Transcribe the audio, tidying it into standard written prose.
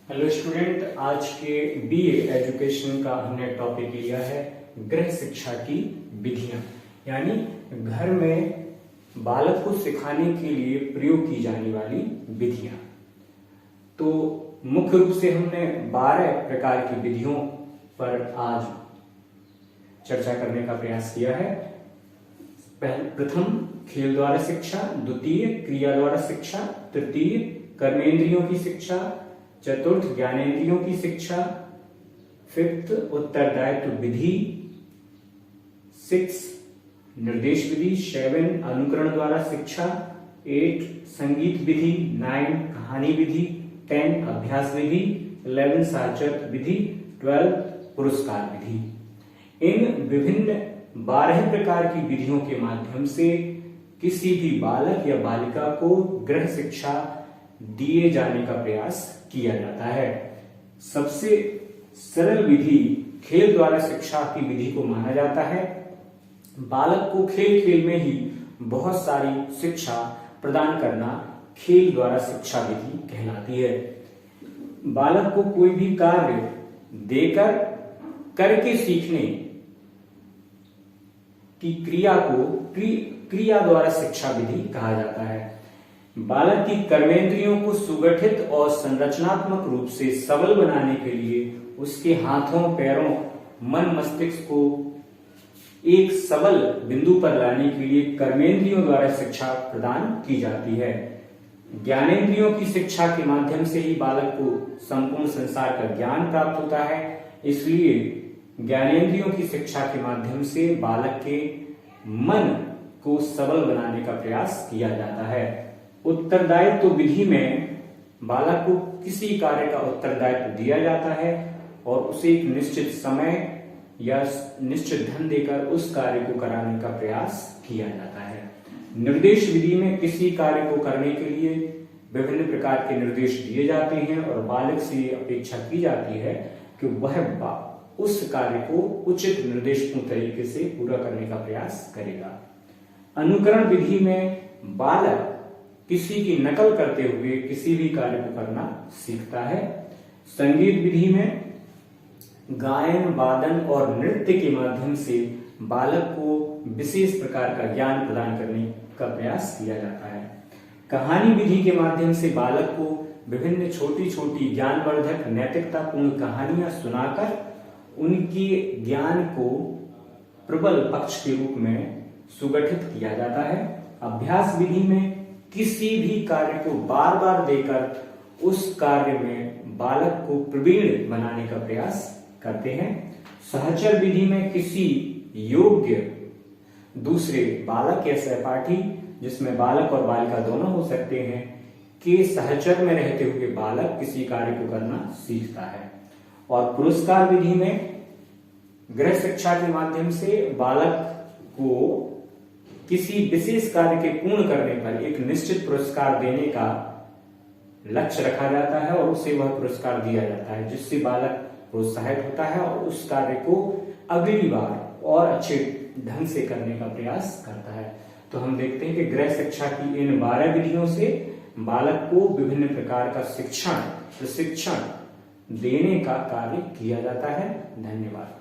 Hello student, आज के BA education का हमने टॉपिक लिया है गृह शिक्षा की विधियां, यानी घर में बालक को सिखाने के लिए प्रयोग की जाने वाली विधियां। तो मुख्य रूप से हमने 12 प्रकार की विधियों पर आज चर्चा करने का प्रयास किया है। प्रथम खेल द्वारा शिक्षा, द्वितीय क्रिया द्वारा शिक्षा, तृतीय कर्मेंद्रियों की शिक्षा, चतुर्थ ज्ञानेंद्रियों की शिक्षा, फिफ्थ उत्तरदायित्व विधि, 6 निर्देश विधि, 7 अनुकरण द्वारा शिक्षा, 8 संगीत विधि, 9 कहानी विधि, 10 अभ्यास विधि, 11 साहचर्य विधि, 12 पुरस्कार विधि। इन विभिन्न 12 प्रकार की विधियों के माध्यम से किसी भी बालक या बालिका को गृह शिक्षा दिए जाने का प्रयास किया जाता है। सबसे सरल विधि खेल द्वारा शिक्षा की विधि को माना जाता है। बालक को खेल खेल में ही बहुत सारी शिक्षा प्रदान करना खेल द्वारा शिक्षा विधि कहलाती है। बालक को कोई भी कार्य देकर करके सीखने की क्रिया को क्रिया द्वारा शिक्षा विधि कहा जाता है। बालक की कर्मेंद्रियों को सुगठित और संरचनात्मक रूप से सबल बनाने के लिए उसके हाथों, पैरों, मन, मस्तिष्क को एक सबल बिंदु पर लाने के लिए कर्मेंद्रियों द्वारा शिक्षा प्रदान की जाती है। ज्ञानेंद्रियों की शिक्षा के माध्यम से ही बालक को संपूर्ण संसार का ज्ञान प्राप्त होता है। इसलिए ज्ञानेंद्रियों की शिक्षा के माध्यम से बालक के मन को सबल बनाने का प्रयास किया जाता है। उत्तरदायित्व विधि में बालक को किसी कार्य का उत्तरदायित्व दिया जाता है और उसे एक निश्चित समय या निश्चित धन देकर उस कार्य को कराने का प्रयास किया जाता है। निर्देश विधि में किसी कार्य को करने के लिए विभिन्न प्रकार के निर्देश दिए जाते हैं और बालक से अपेक्षा की जाती है कि वह उस कार्य को उचित निर्देशपूर्ण तरीके से पूरा करने का प्रयास करेगा। अनुकरण विधि में बालक किसी की नकल करते हुए किसी भी कार्य को करना सीखता है। संगीत विधि में गायन, वादन और नृत्य के माध्यम से बालक को विशेष प्रकार का ज्ञान प्रदान करने का प्रयास किया जाता है। कहानी विधि के माध्यम से बालक को विभिन्न छोटी छोटी ज्ञानवर्धक नैतिकतापूर्ण कहानियां सुनाकर उनके ज्ञान को प्रबल पक्ष के रूप में सुगठित किया जाता है। अभ्यास विधि में किसी भी कार्य को बार बार देकर उस कार्य में बालक को प्रवीण बनाने का प्रयास करते हैं। सहचर विधि में किसी योग्य दूसरे बालक या सहपाठी, जिसमें बालक और बालिका दोनों हो सकते हैं, के सहचर में रहते हुए बालक किसी कार्य को करना सीखता है। और पुरस्कार विधि में गृह शिक्षा के माध्यम से बालक को किसी विशेष कार्य के पूर्ण करने पर एक निश्चित पुरस्कार देने का लक्ष्य रखा जाता है और उसे वह पुरस्कार दिया जाता है, जिससे बालक प्रोत्साहित होता है और उस कार्य को अगली बार और अच्छे ढंग से करने का प्रयास करता है। तो हम देखते हैं कि गृह शिक्षा की इन 12 विधियों से बालक को विभिन्न प्रकार का प्रशिक्षण देने का कार्य किया जाता है। धन्यवाद।